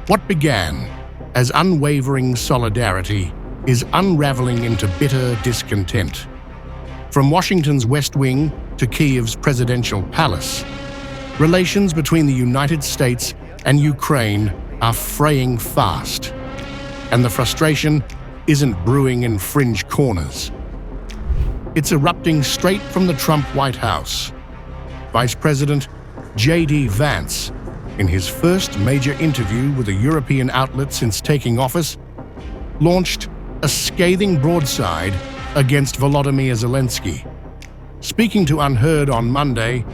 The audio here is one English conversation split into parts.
What began as unwavering solidarity is unraveling into bitter discontent. From Washington's West Wing to Kiev's presidential palace, relations between the United States and Ukraine are fraying fast, and the frustration isn't brewing in fringe corners. It's erupting straight from the Trump White House. Vice President J.D. Vance, in his first major interview with a European outlet since taking office, launched a scathing broadside against Volodymyr Zelensky. Speaking to Unheard on Monday,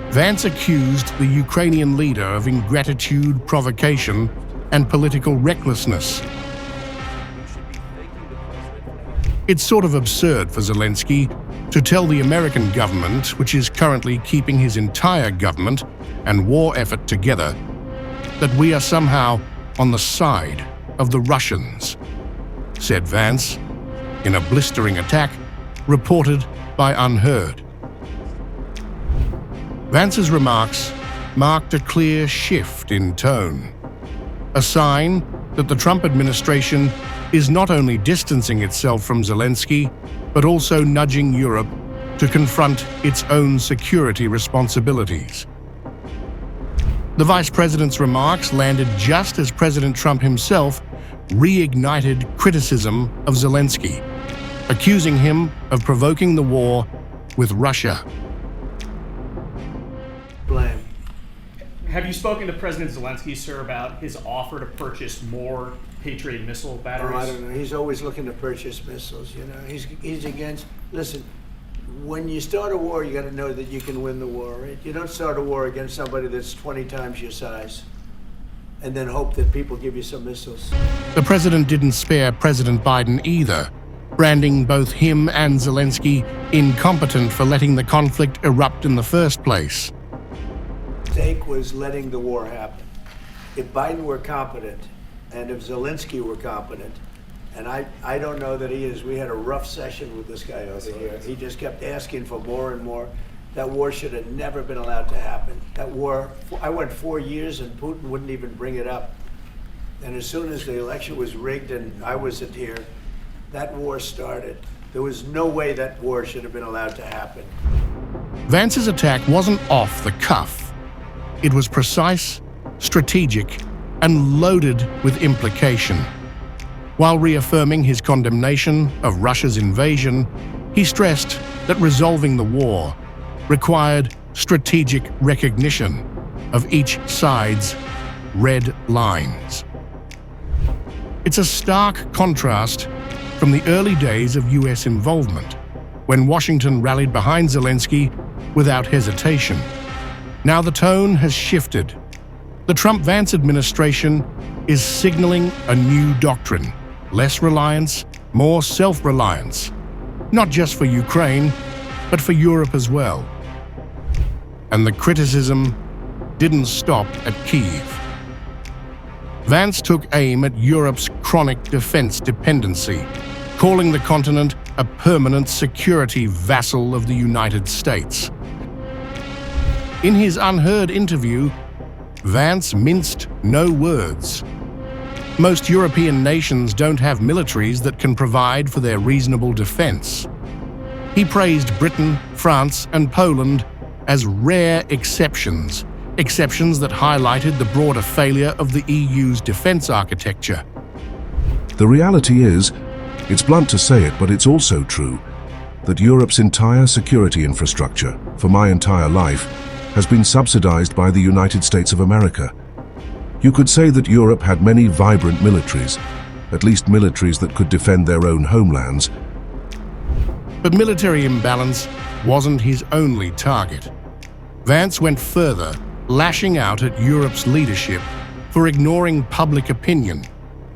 Vance accused the Ukrainian leader of ingratitude, provocation, and political recklessness. It's sort of absurd for Zelensky to tell the American government, which is currently keeping his entire government and war effort together, that we are somehow on the side of the Russians, said Vance, in a blistering attack reported by Unheard. Vance's remarks marked a clear shift in tone, a sign that the Trump administration is not only distancing itself from Zelensky, but also nudging Europe to confront its own security responsibilities. The vice president's remarks landed just as President Trump himself reignited criticism of Zelensky, accusing him of provoking the war with Russia. Blame. Have you spoken to President Zelensky, sir, about his offer to purchase more Patriot missile batteries? Oh, I don't know. He's always looking to purchase missiles, you know. He's against... Listen, when you start a war, you got to know that you can win the war, right? You don't start a war against somebody that's 20 times your size and then hope that people give you some missiles. The president didn't spare President Biden either, branding both him and Zelensky incompetent for letting the conflict erupt in the first place. The mistake was letting the war happen. If Biden were competent, and if Zelensky were competent, and I don't know that he is. We had a rough session with this guy over here. He just kept asking for more and more. That war should have never been allowed to happen. That war, I went 4 years and Putin wouldn't even bring it up. And as soon as the election was rigged and I wasn't here, that war started. There was no way that war should have been allowed to happen. Vance's attack wasn't off the cuff. It was precise, strategic, and loaded with implication. While reaffirming his condemnation of Russia's invasion, he stressed that resolving the war required strategic recognition of each side's red lines. It's a stark contrast from the early days of US involvement, when Washington rallied behind Zelensky without hesitation. Now the tone has shifted. The Trump-Vance administration is signaling a new doctrine: less reliance, more self-reliance, not just for Ukraine, but for Europe as well. And the criticism didn't stop at Kyiv. Vance took aim at Europe's chronic defense dependency, calling the continent a permanent security vassal of the United States. In his Unheard interview, Vance minced no words. Most European nations don't have militaries that can provide for their reasonable defense. He praised Britain, France, and Poland as rare exceptions that highlighted the broader failure of the EU's defense architecture. The reality is, it's blunt to say it, but it's also true, that Europe's entire security infrastructure, for my entire life, has been subsidized by the United States of America. You could say that Europe had many vibrant militaries, at least militaries that could defend their own homelands. But military imbalance wasn't his only target. Vance went further, lashing out at Europe's leadership for ignoring public opinion,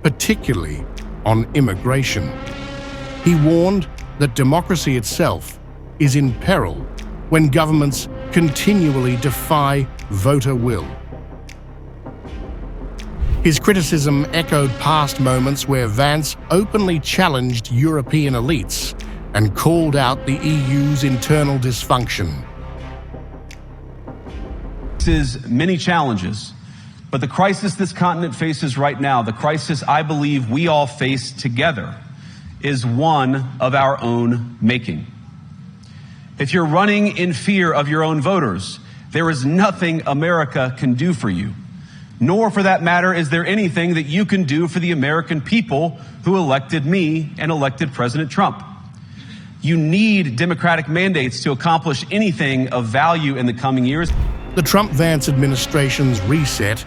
particularly on immigration. He warned that democracy itself is in peril when governments continually defy voter will. His criticism echoed past moments where Vance openly challenged European elites and called out the EU's internal dysfunction. Faces many challenges, But the crisis this continent faces right now, the crisis I believe we all face together, is one of our own making. If you're running in fear of your own voters, there is nothing America can do for you. Nor, for that matter, is there anything that you can do for the American people who elected me and elected President Trump. You need democratic mandates to accomplish anything of value in the coming years. The Trump-Vance administration's reset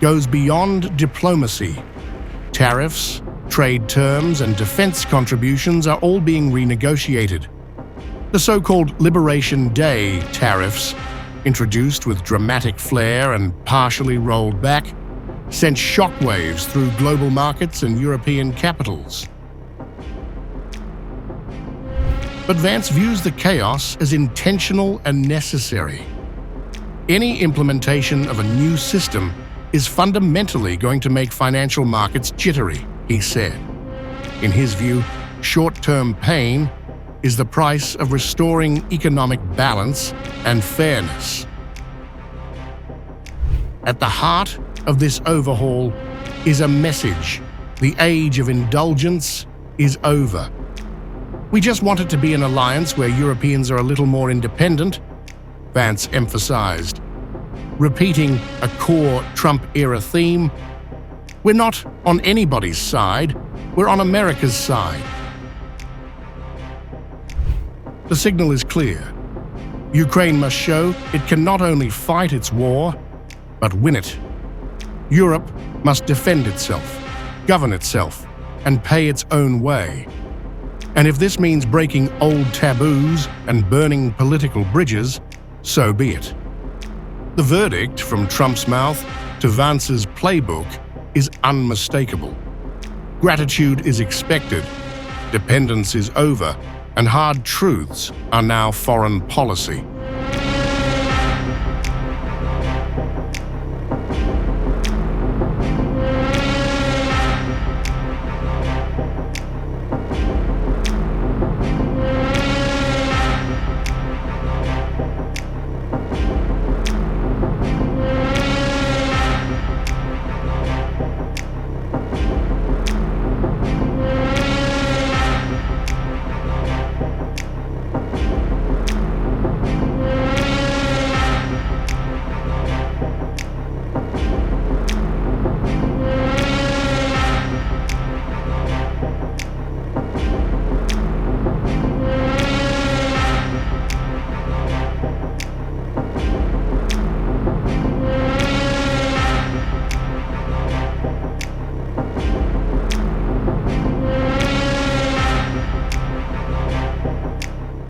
goes beyond diplomacy. Tariffs, trade terms, and defense contributions are all being renegotiated. The so-called Liberation Day tariffs, introduced with dramatic flair and partially rolled back, sent shockwaves through global markets and European capitals. But Vance views the chaos as intentional and necessary. Any implementation of a new system is fundamentally going to make financial markets jittery, he said. In his view, short-term pain is the price of restoring economic balance and fairness. At the heart of this overhaul is a message: the age of indulgence is over. We just want it to be an alliance where Europeans are a little more independent, Vance emphasized, repeating a core Trump-era theme. We're not on anybody's side, we're on America's side. The signal is clear. Ukraine must show it can not only fight its war, but win it. Europe must defend itself, govern itself, and pay its own way. And if this means breaking old taboos and burning political bridges, so be it. The verdict from Trump's mouth to Vance's playbook is unmistakable. Gratitude is expected, dependence is over, and hard truths are now foreign policy.